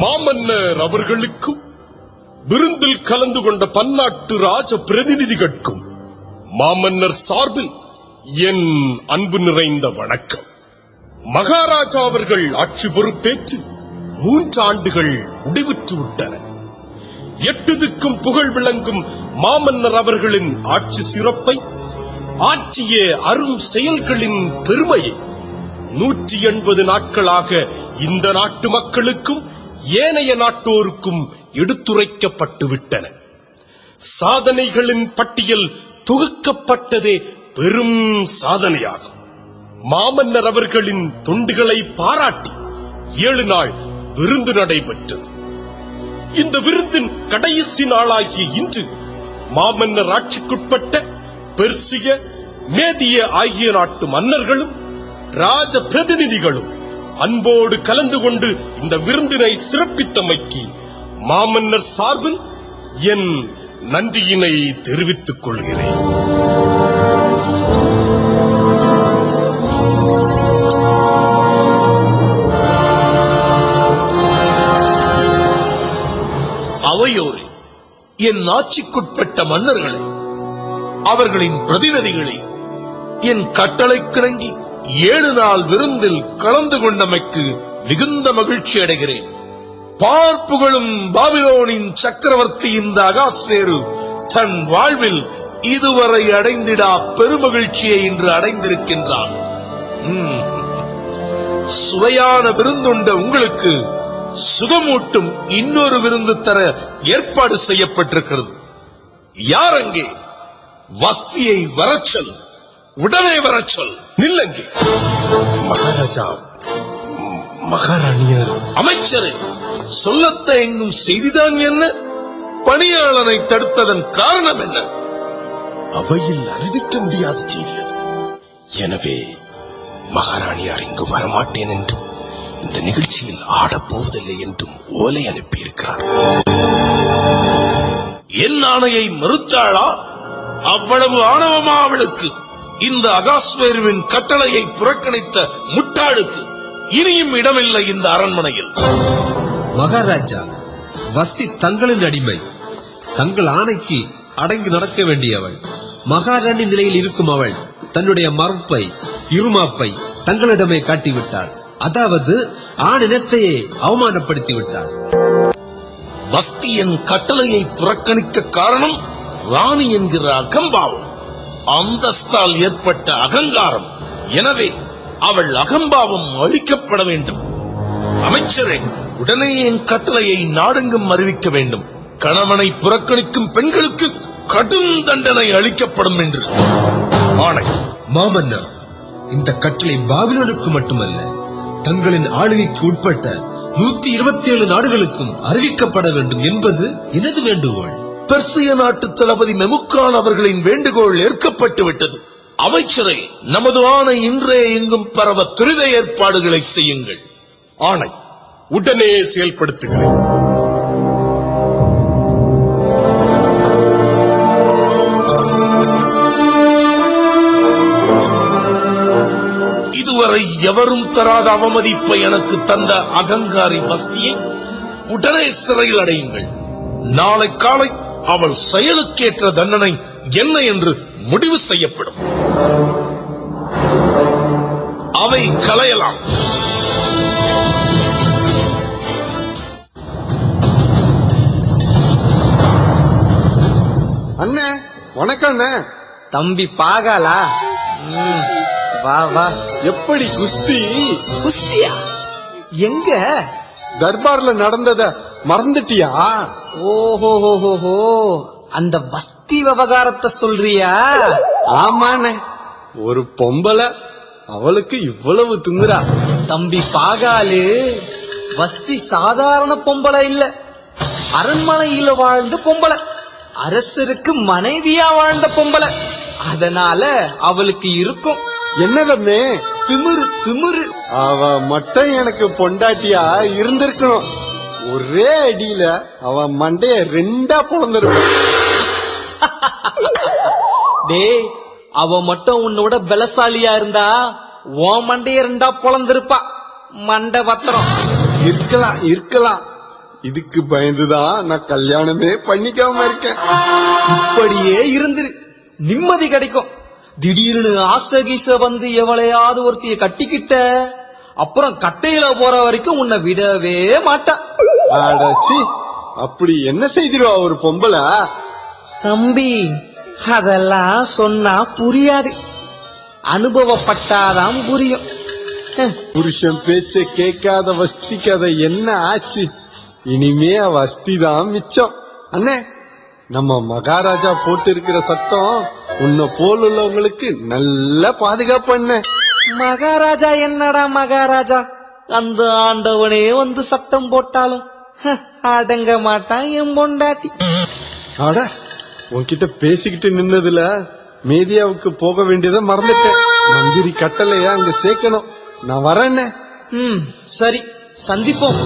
மாமன்னர் அவர்களுக்கும் விருந்தில் கலந்து கொண்ட பன்னாட்டு ராஜ பிரதிநிதிகளுக்கும் மாமன்னர் சார்பில் என் அன்பு நிறைந்த வணக்கம். மகாராஜா அவர்கள் ஆட்சி பொறுப்பேற்று 3 ஆண்டுகள் முடிவுற்று விட்டன. 8 திக்கும் புகழ் விளங்கும் மாமன்னர் அவர்களின் ஆட்சி சிறப்பை, ஆற்றிய அரும் செயல்களின் பெருமையை 180 நாட்களாக இந்த நாட்டு மக்களுக்கும் ஏனைய நாட்டோருக்கும் எடுத்துரைக்கப்பட்டு விட்டன. சாதனைகளின் பட்டியல் தொகுக்கப்பட்டதே பெரும் சாதனையாகும். மாமன்னர் அவர்களின் தொண்டுகளை பாராட்டி 7 நாள் விருந்து நடைபெற்றது. இந்த விருந்தின் கடைசி நாளாகிய இன்று மாமன்னர் ஆட்சிக்குட்பட்ட பெர்சிய, மேதிய ஆகிய நாட்டு மன்னர்களும் ராஜ பிரதிநிதிகளும் அன்போடு கலந்து கொண்டு இந்த விருந்தினை சிறப்பித்தமைக்கு மாமன்னர் சார்பில் என் நன்றியினை தெரிவித்துக் கொள்கிறேன். அவையோரே, என் ஆட்சிக்குட்பட்ட மன்னர்களை, அவர்களின் பிரதிநிதிகளை என் கட்டளை கிணங்கி 7 நாள் விருந்தில் கலந்து கொண்டமைக்கு மிகுந்த மகிழ்ச்சி அடைகிறேன். பார்ப்புகளும் பாபிலோனின் சக்கரவர்த்தி இந்த அகாஸ்வேரு தன் வாழ்வில் இதுவரை அடைந்திடா பெருமகிழ்ச்சியை இன்று அடைந்திருக்கின்றான். சுவையான விருந்துண்ட உங்களுக்கு சுகமூட்டும் இன்னொரு விருந்து தர ஏற்பாடு செய்யப்பட்டிருக்கிறது. யார் அங்கே? வஸ்தியை வரச்சொல், உடனே வரச்சொல். நில்லங்கே. மகாராஜா, மகாராணியர். அமைச்சரே, சொல்லத்த எங்கும் செய்திதான் என்ன? பணியாளனை தடுத்ததன் காரணம் என்ன? அவையில் அறிவிக்க முடியாத செய்தி அது. எனவே மகாராணியார் இங்கு வரமாட்டேன் என்றும் இந்த நிகழ்ச்சியில் ஆடப்போவதில்லை என்றும் ஓலை அனுப்பியிருக்கிறார். என் ஆணையை மறுத்தாளா? அவ்வளவு ஆணவமா அவளுக்கு? இந்த அகாஸ்வேருவின் கட்டளையை புறக்கணித்த முட்டாளுக்கு இனியும் இடமில்லை இந்த அரண்மனையில். மகாராஜா, வஸ்தி தங்களின் அடிமை. தங்கள் ஆணைக்கு அடங்கி நடக்க வேண்டியவள். மகாராணி நிலையில் இருக்கும் அவள் தன்னுடைய மறுப்பை, இருமாப்பை தங்களிடமே காட்டிவிட்டாள். அதாவது ஆணினத்தையே அவமானப்படுத்திவிட்டாள். வஸ்தியின் கட்டளையை புறக்கணிக்க காரணம் ராணி என்கிற அகம்பாவம், அந்தஸ்தால் ஏற்பட்ட அகங்காரம். எனவே அவள் அகம்பாவம் அழிக்கப்பட வேண்டும். அமைச்சரே, உடனே என் கட்டளையை நாடெங்கும் அறிவிக்க வேண்டும். கணவனை புறக்கணிக்கும் பெண்களுக்கு கடும் தண்டனை அளிக்கப்படும் என்று ஆணை. மாமன்னா, இந்த கட்டளை பாபிலோனுக்கு மட்டுமல்ல, தங்களின் ஆளுகைக்கு உட்பட்ட 127 நாடுகளுக்கும் அறிவிக்கப்பட வேண்டும் என்பது எனது வேண்டுகோள். பெர்சிய நாட்டு தளபதி மெமுக்கான் அவர்களின் வேண்டுகோள் ஏற்கப்பட்டு விட்டது. அமைச்சரை, நமது ஆணை இன்றே எங்கும் பரவ துரித ஏற்பாடுகளை செய்யுங்கள். ஆணை உடனே செயல்படுத்துகிறேன். இதுவரை எவரும் தராத அவமதிப்பை எனக்கு தந்த அகங்காரி வஸ்தியை உடனே சிறையில் அடையுங்கள். நாளை காலை அவள் செயலுக்கேற்ற தண்டனை என்ன என்று முடிவு செய்யப்படும். அவை களையலாம். அண்ணே, வணக்கம் அண்ணே. தம்பி பாகாலா? வா வா. எப்படி குஸ்தி? குஸ்தியா? எங்க? தர்பார்ல நடந்தத மறந்துட்டியா? ஓஹோ, அந்த வஸ்தி விவகாரத்தை சொல்றியா? ஆமாண்ணே, ஒரு பொம்பளை, அவளுக்கு இவ்வளவு திமிரா? தம்பி பாகாலு, வஸ்தி சாதாரண பொம்பளை இல்ல, அரண்மனையில வாழ்ந்த பொம்பளை, அரசருக்கு மனைவியா வாழ்ந்த பொம்பளை. அதனால அவளுக்கு இருக்கும் என்னதண்ணே? திமிரு திமிரு. அவ மட்டும் எனக்கு பொண்டாட்டியா இருந்திருக்கணும். ஒரே அடியில அவ மண்டைய 2ஆ பொளந்திருக்கும். டேய், அவ மட்டும் உன்னோட பலசாலியா இருந்தா உன் மண்டைய 2ஆ பொளந்திருப்பா. மண்டை பத்திரம். இருக்கலாம். இதுக்கு பயந்துதான் நான் கல்யாணமே பண்ணிக்காம இருக்கேன். இப்படியே இருந்துரு, நிம்மதி கிடைக்கும். திடீர்னு ஆசை கீச வந்து எவளையாவது ஒருத்திய கட்டிக்கிட்ட அப்புறம் கட்டையில போற வரைக்கும் உன்னை விடவே மாட்டா. அடச்சி, அப்படி என்ன செய்திருவா ஒரு பொம்பளை? தம்பி, அதெல்லாம் சொன்னா புரியாது, அனுபவப்பட்டாதான் புரியும். புருஷன் பேச்ச கேட்காத வஸ்தி கதை என்ன ஆச்சு? இனிமே வஸ்திதான் மிச்சம். அண்ணே, நம்ம மகாராஜா போட்டு இருக்கிற சட்டம் உன்னை போல் உள்ளவங்களுக்கு நல்ல பாதுகாப்பு. அண்ணே, மகாராஜா என்னடா மகாராஜா, அந்த ஆண்டவனே வந்து சட்டம் போட்டாலும் அடங்க மாட்டான் என் பொண்டாட்டி. ஆட, உன்கிட்ட பேசிக்கிட்டு நின்னதுல மேதியாவுக்கு போக வேண்டியதை மறந்துட்டேன். மந்திரி கட்டளையா அங்க சேர்க்கணும். நான் வரேன்னே. சரி, சந்திப்போம்.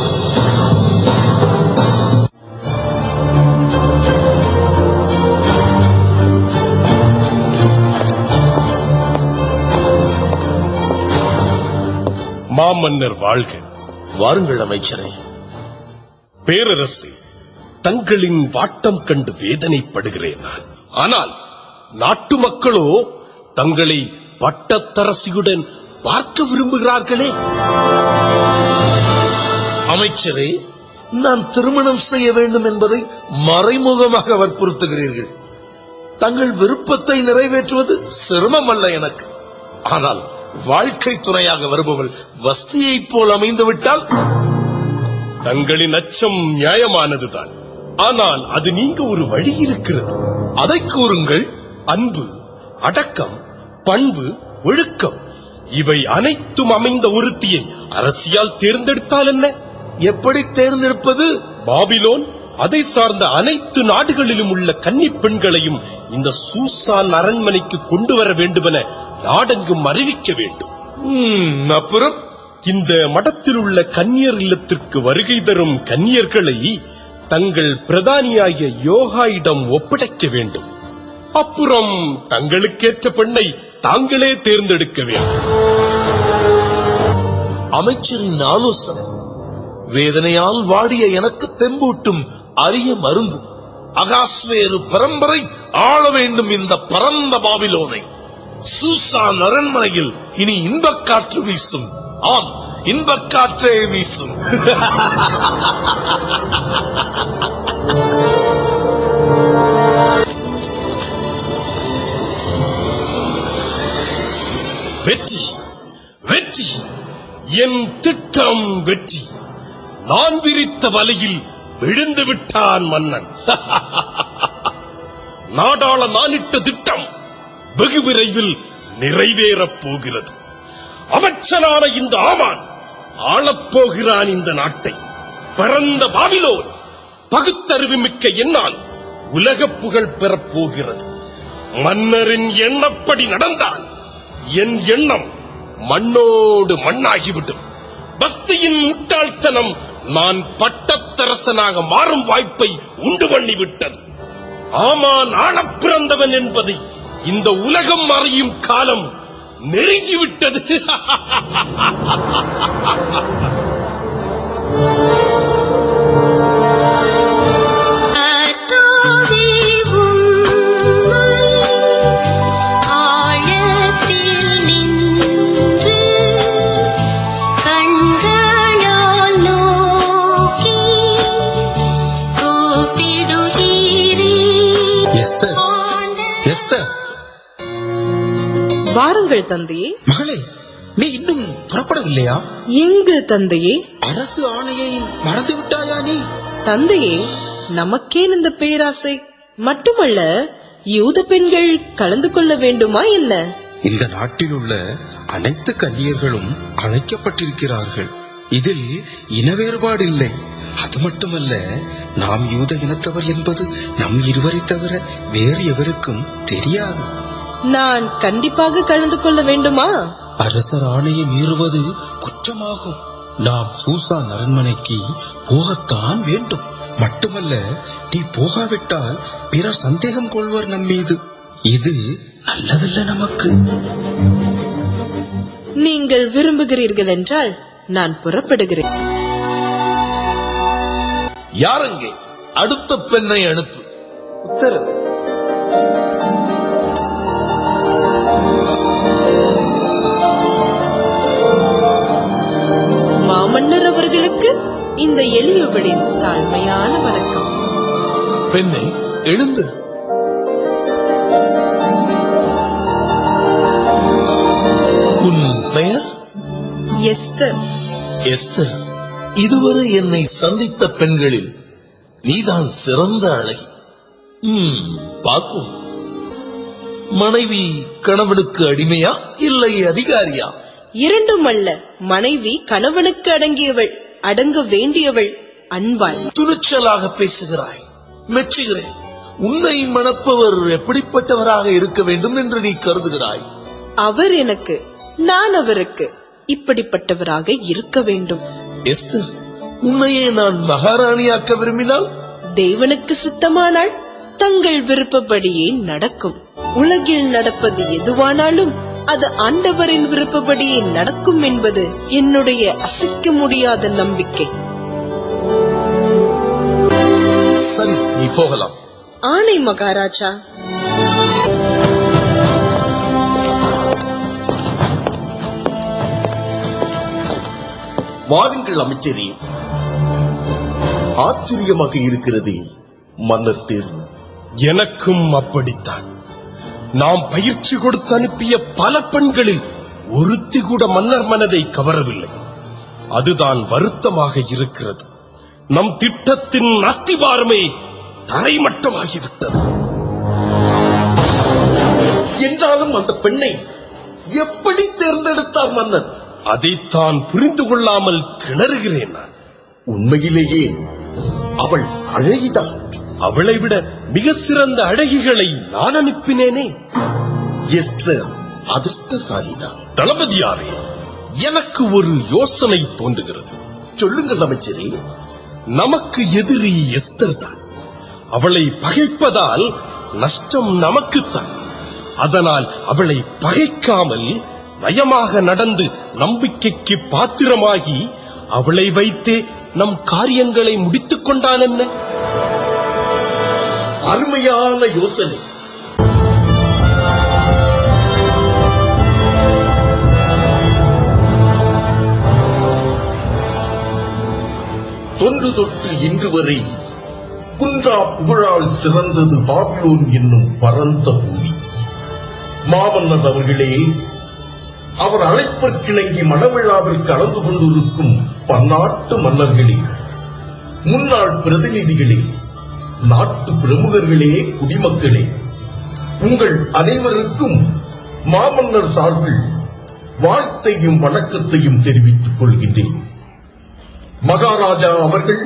மாமன்னர் வாழ்க. வாருங்கள் அமைச்சரே. பேரரசே, தங்களின் வாட்டம் கண்டு வேதனைப்படுகிறேன் நான். ஆனால் நாட்டு மக்களோ தங்களை பட்டத்தரசியுடன் பார்க்க விரும்புகிறார்களே. அமைச்சரே, நான் திருமணம் செய்ய வேண்டும் என்பதை மறைமுகமாக வற்புறுத்துகிறீர்கள். தங்கள் விருப்பத்தை நிறைவேற்றுவது சிரமம் அல்ல எனக்கு. ஆனால் வாழ்க்கை துணையாக வருபவள் வஸ்தியைப் போல் அமைந்துவிட்டால்? தங்களின் அச்சம் நியாயமானதுதான். ஆனால் அது நீங்க ஒரு வழி இருக்கிறது. அதை கூறுங்கள். அன்பு, அடக்கம், பண்பு, ஒழுக்கம் இவை அனைத்தும் அமைந்த ஒருத்தியை அரசியால் தேர்ந்தெடுத்தால் என்ன? எப்படி தேர்ந்தெடுப்பது? பாபிலோன் அதை சார்ந்த அனைத்து நாடுகளிலும் உள்ள கன்னிப் பெண்களையும் இந்த சூசான் அரண்மனைக்கு கொண்டு வர வேண்டுமென நாடெங்கும் அறிவிக்க வேண்டும். அப்புறம் இந்த மடத்தில் உள்ள கன்னியர் இல்லத்திற்கு வருகை தரும் கன்னியர்களை தங்கள் பிரதானியாகிய யோகாயிடம் ஒப்படைக்க வேண்டும். அப்புறம் தங்களுக்கேற்ற பெண்ணை தாங்களே தேர்ந்தெடுக்க வேண்டும். அமைச்சரின் ஆலோசனை வேதனையால் வாடிய எனக்கு தெம்பூட்டும் அரிய மருந்து. அகாஸ்வேரு பரம்பரை ஆள வேண்டும் இந்த பரந்த பாபிலோனை. சூசான் அரண்மனையில் இனி இன்பக்காற்று வீசும். ஆம், இன்பக்காற்றே வீசும். வெற்றி, வெற்றி, என் திட்டம் வெற்றி. நான் விரித்த வலையில் விழுந்து விட்டான் மன்னன். நாடாள நானிட்ட திட்டம் வெகு விரைவில் நிறைவேறப் போகிறது. அமைச்சனான இந்த ஆமான் ஆளப்போகிறான் இந்த நாட்டை. பரந்த பாபிலோன் பகுத்தறிவு மிக்க என்னால் உலக புகழ் பெறப் போகிறது. மன்னரின் எண்ணப்படி நடந்தால் என் எண்ணம் மண்ணோடு மண்ணாகிவிடும். பஸ்தியின் முட்டாள்தனம் நான் பட்டத்தரசனாக மாறும் வாய்ப்பை உண்டு பண்ணிவிட்டது. ஆமான் ஆளப் பிறந்தவன் என்பதை இந்த உலகம் அறியும் காலம் நெருங்கிவிட்டது. வாருங்கள் தந்தையே. மகளே, நீ இன்னும் புறப்படவில்லையா? எங்கு தந்தையே? அரசு ஆணையை மறந்து விட்டாயா நீ? தந்தையே, நமக்கேன் இந்த பேராசை? மட்டுமல்ல, யூத பெண்கள் கலந்து கொள்ள வேண்டுமா என்ன? இந்த நாட்டில் உள்ள அனைத்து கன்னியர்களும் அழைக்கப்பட்டிருக்கிறார்கள். இதில் இன வேறுபாடு இல்லை. அது மட்டுமல்ல, நாம் யூத இனத்தவர் என்பது நம் இருவரை தவிர வேறு எவருக்கும் தெரியாது. நான் கண்டிப்பாக கலந்து கொள்ள வேண்டுமா? அரசர் ஆணையை மீறுவது குற்றமாகும். நாம் சூசான் அரண்மனைக்கு போகத்தான் வேண்டும். மட்டுமல்ல, நீ போகாவிட்டால் பிறர் சந்தேகம் கொள்வர் நம் மீது. இது நல்லதல்ல நமக்கு. நீங்கள் விரும்புகிறீர்கள் என்றால் நான் புறப்படுகிறேன். யாரங்கே? அடுத்த பெண்ணை அனுப்பு. உத்தரவு. மாமன்னர் அவர்களுக்கு இந்த எளியவளின் தாழ்மையான வணக்கம். பெண்ணை எழுந்து. உன் பெயர்? எஸ்தர். எஸ்தர், இதுவரை என்னை சந்தித்த பெண்களில் நீதான் சிறந்த அழகி. பார்ப்போம். மனைவி கணவனுக்கு அடிமையா இல்லை அதிகாரியா? இரண்டும் அல்ல. மனைவி கணவனுக்கு அடங்கியவள், அடங்க வேண்டியவள், அன்பாள். துணிச்சலாக பேசுகிறாய், மெச்சுகிறேன். உன்னை மணப்பவர் எப்படிப்பட்டவராக இருக்க வேண்டும் என்று நீ கருதுகிறாய்? அவர் எனக்கு, நான் அவருக்கு இப்படிப்பட்டவராக இருக்க வேண்டும். எஸ்தர், உன்னையே நான் மகாராணியாக்க விரும்பினால்? தேவனுக்கு சித்தமானால் தங்கள் விருப்பப்படியே நடக்கும். உலகில் நடப்பது எதுவானாலும் அது ஆண்டவரின் விருப்பப்படியே நடக்கும் என்பது என்னுடைய அசைக்க முடியாத நம்பிக்கை. சரி, நீ போகலாம். ஆணை மகாராஜா. வாருங்கள் அமைச்சரே. ஆச்சரியமாக இருக்கிறது மன்னர் தேர்வு. எனக்கும் அப்படித்தான். நாம் பயிற்சி கொடுத்து அனுப்பிய பல பெண்களில் ஒருத்தி கூட மன்னர் மனதை கவரவில்லை. அதுதான் வருத்தமாக இருக்கிறது. நம் திட்டத்தின் அஸ்திவாரமே தரைமட்டமாகிவிட்டது. என்றாலும் அந்த பெண்ணை எப்படி தேர்ந்தெடுத்தார் மன்னர்? அதைத்தான் புரிந்து கொள்ளாமல் திணறுகிறேன் நான். உண்மையிலேயே அவள் அழகிதான். அவளை விட மிக சிறந்த அழகிகளை நான் அனுப்பினேனே. எஸ்தர் அதிர்ஷ்டசாலிதான். தளபதியாரே, எனக்கு ஒரு யோசனை தோன்றுகிறது. சொல்லுங்கள் அமைச்சரே. நமக்கு எதிரி எஸ்தர் தான். அவளை பகைப்பதால் நஷ்டம் நமக்குத்தான். அதனால் அவளை பகைக்காமல் நயமாக நடந்து நம்பிக்கைக்கு பாத்திரமாகி அவளை வைத்தே நம் காரியங்களை முடித்துக் கொண்டால் என்ன? அருமையான யோசனை. தொன்று தொட்டு இன்று வரை குன்றா புகழால் சிறந்தது பாபிலோன் என்னும் பரந்த பூமி. மாமன்னர் அவர்களே, அவர் அழைப்பிற்கிணங்கி மணவிழாவில் கலந்து கொண்டிருக்கும் பன்னாட்டு மன்னர்களே, முன்னாள் பிரதிநிதிகளே, நாட்டு பிரமுகர்களே, குடிமக்களே, உங்கள் அனைவருக்கும் மாமன்னர் சார்பில் வாழ்த்தையும் வணக்கத்தையும் தெரிவித்துக் கொள்கின்றேன். மகாராஜா அவர்கள்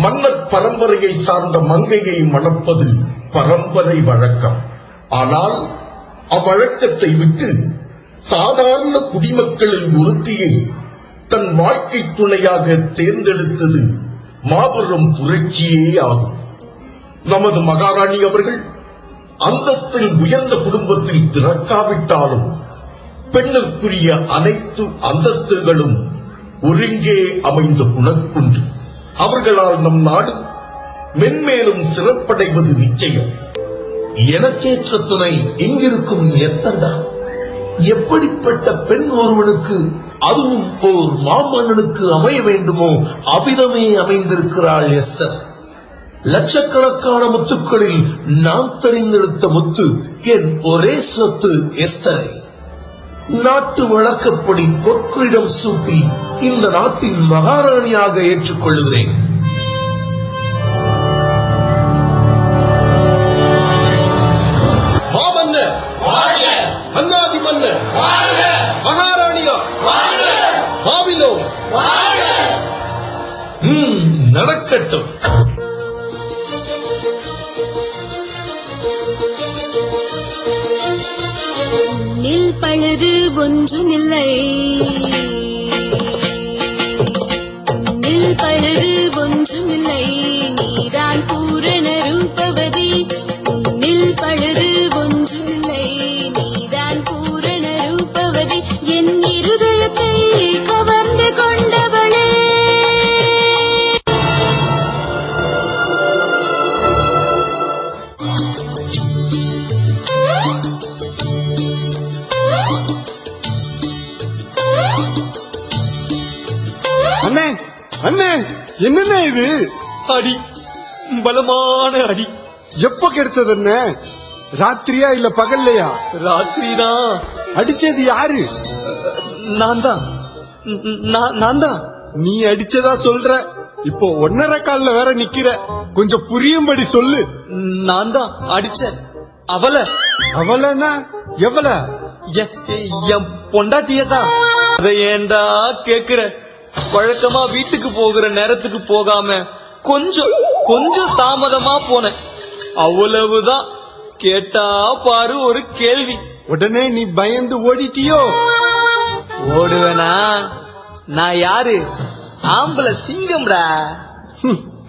மன்னர் பரம்பரையை சார்ந்த மங்கையை மணப்பது பரம்பரை வழக்கம். ஆனால் அவ்வழக்கத்தை விட்டு சாதாரண குடிமக்களில் ஒருத்தியை தன் வாழ்க்கை துணையாக தேர்ந்தெடுத்தது மாபெரும் புரட்சியே ஆகும். நமது மகாராணி அவர்கள் அந்தஸ்தில் உயர்ந்த குடும்பத்தில் பிறக்காவிட்டாலும் பெண்ணிற்குரிய அனைத்து அந்தஸ்துகளும் ஒருங்கே அமைந்த குணக்குன்று. அவர்களால் நம் நாடு மென்மேலும் சிறப்படைவது நிச்சயம். எனக்கேற்ற துணை இங்கிருக்கும் எஸ்தர் தான். எப்படிப்பட்ட பெண் ஒருவனுக்கு, அதுவும் ஓர் மாமன்னனுக்கு அமைய வேண்டுமோ அவ்விதமே அமைந்திருக்கிறாள் எஸ்தர். லட்சக்கணக்கான முத்துக்களில் நான் தெரிந்தெடுத்த முத்து என் ஒரே சொத்து எஸ்தரை. நாட்டு வழக்கப்படி பொற்கிடம் சூட்டி இந்த நாட்டின் மகாராணியாக ஏற்றுக்கொள்கிறேன். மாமன்னர் வாழ்க, மன்னாதி மன்னர் வாழ்க, மகாராணியா வாழ்க, பாபிலோன் வாழ்க. நடக்கட்டும். நில் பழுது ஒன்றுமில்லை, நில் பழுது ஒன்றுமில்லை, நீதான் பூரண ரூபவதி. நில் பழுது ஒன்றுமில்லை, நீதான் பூரண ரூபவதி. என் இருதயத்தை கவர்ந்து கொண்டவளே, அண்ணே என்னண்ணே இது? அடி, பலமான அடி. எப்ப கிடைச்சது அண்ணே? ராத்திரியா இல்ல பகல்லையா? ராத்திரி தான். அடிச்சது யாரு? நான் தான். நீ அடிச்சதா சொல்ற. இப்போ 1.5 கால்ல வேற நிக்கிற. கொஞ்சம் புரியும்படி சொல்லு. நான் தான் அடிச்சேன். அவளனா எவள? என் பொண்டாட்டியதான். அதை ஏண்டா கேக்குற? வழக்கமா வீட்டுக்கு போகிற நேரத்துக்கு போகாம கொஞ்சம் தாமதமா போனேன், அவ்வளவுதான். கேட்டா பாரு ஒரு கேள்வி. உடனே நீ பயந்து ஓடிட்டியோ? ஓடுவேனா? நான் யாரு? ஆம்பளை சிங்கம்டா.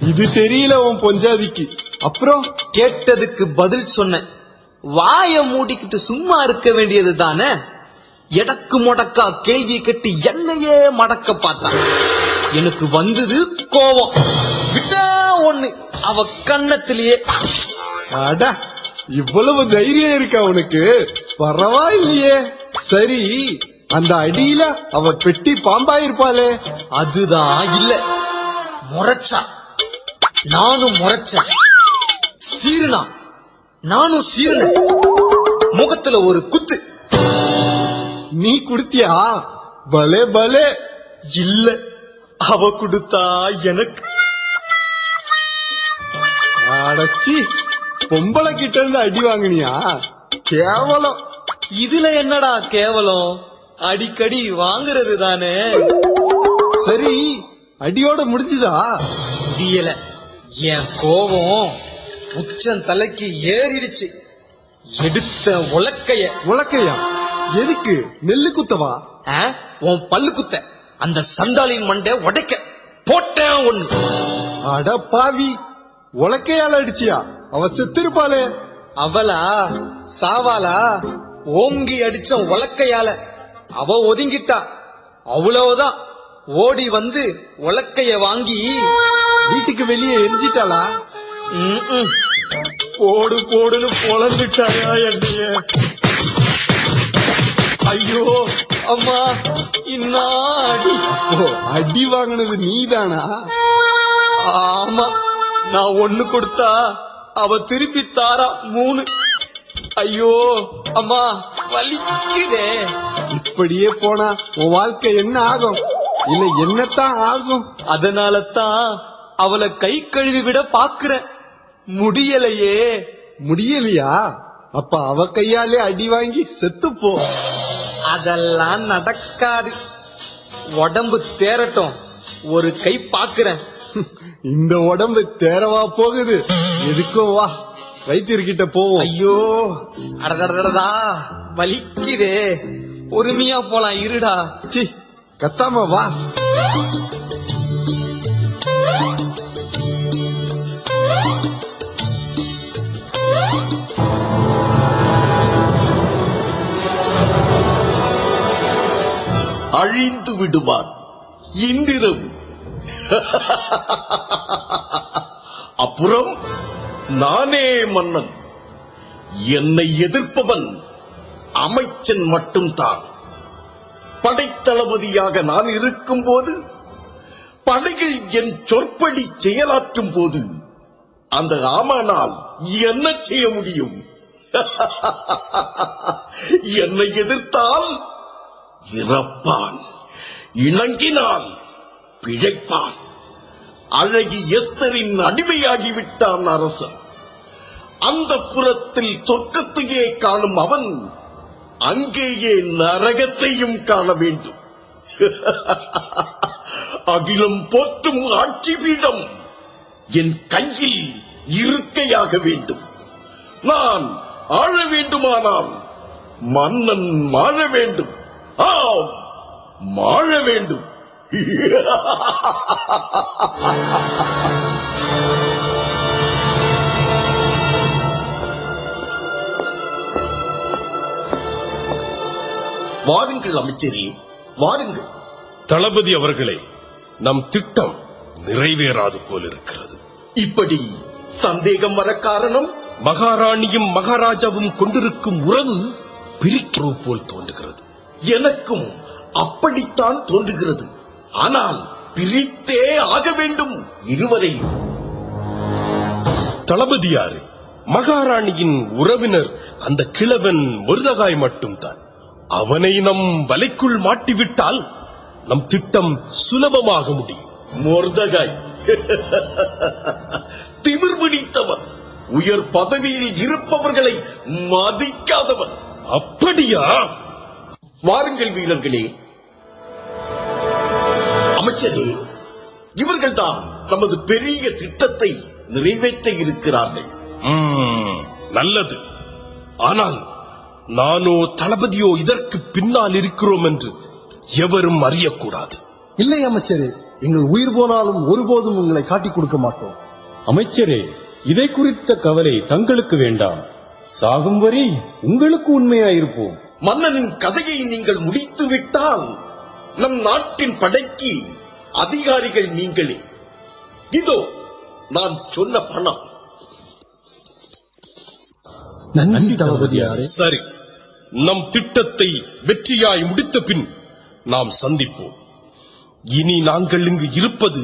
இது தெரியல உன் பொஞ்சாதிக்கு. அப்புறம் கேட்டதுக்கு பதில் சொன்னேன். வாய மூடிக்கிட்டு சும்மா இருக்க வேண்டியது தானே. எடக்கு முடக்கா கேள்வி கட்டி என்னையே மடக்க பார்த்தான். எனக்கு வந்தது கோபம். விட்டா ஒண்ணு அவ கண்ணத்திலேயே. அடா, இவ்வளவு தைரியம் இருக்கா உனக்கு? பரவாயில்லையே. சரி, அந்த அடியில அவ பெட்டி பாம்பாயிருப்பாளே? அதுதான் இல்ல. முறைச்சா, நானும் முறைச்சேன். சீருனா, நானும் சீருனேன். முகத்துல ஒரு குத்து. நீ குடுத்தியா? பலே பலே. இல்ல, அவ குடுத்தா எனக்கு. அடச்சி, பொம்பளை கிட்ட இருந்து அடி வாங்கினியா? கேவலம். இதுல என்னடா கேவலம்? அடிக்கடி வாங்குறது தானே. சரி, அடியோட முடிஞ்சுதா? முடியல. என் கோபம் உச்சம் தலைக்கு ஏறிடுச்சு. எடுத்த உலக்கையா? எதுக்கு? நெல்லு குத்தவா? உன் பல்லு குத்த. அந்த சண்டாளின் மண்டை உடைக்க போட்டேன் ஒண்ணு. அட பாவி, உலக்கையால அடிச்சியா? அவ செத்திருப்பாளே. அவளா சாவாளா? ஓங்கி அடிச்ச உலக்கையால அவ ஒதுங்கிட்டா. அவ்வளவுதான். ஓடி வந்து உலக்கைய வாங்கி வீட்டுக்கு வெளியே எரிஞ்சிட்டாளா? போடு போடுன்னு பொழந்துட்டாயா என்னைய? ஐயோ அம்மா, இன்னா அடி. ஓ, அடி வாங்கினது நீதானா? ஆமா, நான் 1 கொடுத்தா அவ திருப்பி தாரா 3. ஐயோ அம்மா, வலிக்குதே. இப்படியே போனா உன் வாழ்க்கை என்ன ஆகும்? இல்ல என்னத்தான் ஆகும்? அதனால தான் அவளை கை கழுவி விட பாக்குறேன். முடியலையே. முடியலையா? அப்ப அவ கையாலே அடி வாங்கி செத்துப்போ. அதெல்லாம் நடக்காது. உடம்பு தேரட்டும், ஒரு கை பாக்குறேன். இந்த உடம்பு தேரவா போகுது? எதுக்கும் வா, வைத்தியர்கிட்ட போவோம். ஐயோ அடடடடா, வலிக்குதே. பொறுமையா போலாம், இருடா. சி, கத்தாம வா. அழிந்து விடுவான் இன்றிரவு. அப்புறம் நானே மன்னன். என்னை எதிர்ப்பவன் அமைச்சன் மட்டும்தான். படைத்தளபதியாக நான் இருக்கும் போது, படைகள் என் சொற்படி செயலாற்றும் போது, அந்த ஆமானால் என்ன செய்ய முடியும்? என்னை எதிர்த்தால் இறப்பான், இணங்கினால் பிழைப்பான். அழகி எஸ்தரின் அடிமையாகிவிட்டான் அரசன். அந்த புறத்தில் சொர்க்கத்தையே காணும் அவன் அங்கேயே நரகத்தையும் காண வேண்டும். அகிலம் போற்றும் ஆட்சி பீடம் என் கையில் இருக்கையாக வேண்டும். நான் ஆழ வேண்டுமானால் மன்னன் மாழ வேண்டும். ஆம், மாழ வேண்டும். வாருங்கள் அமைச்சரே, வாருங்கள். தளபதி அவர்களே, நம் திட்டம் நிறைவேறாது போல் இருக்கிறது. இப்படி சந்தேகம் வர காரணம்? மகாராணியும் மகாராஜாவும் கொண்டிருக்கும் உறவு பிரிக்கிறது போல் தோன்றுகிறது. எனக்கும் அப்படித்தான் தோன்றுகிறது. ஆனால் பிரித்தே ஆக வேண்டும் இருவரையும். தளபதியாரே, மகாராணியின் உறவினர் அந்த கிழவன் மொர்தகாய் மட்டும்தான். அவனை நம் வலைக்குள் மாட்டிவிட்டால் நம் திட்டம் சுலபமாக முடியும். மொர்தகாய் திமிர் பிடித்தவன், உயர் பதவியில் இருப்பவர்களை மதிக்காதவன். அப்படியா? வாருங்கள் வீரர்களே. அமைச்சரே, இவர்கள்தான் நமது பெரிய திட்டத்தை நிறைவேற்ற இருக்கிறார்கள். நல்லது. ஆனால் நானோ தளபதியோ இதற்கு பின்னால் இருக்கிறோம் என்று எவரும் அறியக்கூடாது. இல்லை அமைச்சரே, எங்கள் உயிர் போனாலும் ஒருபோதும் உங்களை காட்டிக் கொடுக்க மாட்டோம். அமைச்சரே, இதை குறித்த கவலை தங்களுக்கு வேண்டாம். சாகும் வரை உங்களுக்கு உண்மையாயிருப்போம். மன்னனின் கதையை நீங்கள் முடித்து விட்டால் நம் நாட்டின் படைக்கு அதிகாரிகள் நீங்களே. இதோ நான் சொன்ன பணம். நன்றி தளபதியாரே. சரி, நம் திட்டத்தை வெற்றியாய் முடித்த பின் நாம் சந்திப்போம். இனி நாங்கள் இங்கு இருப்பது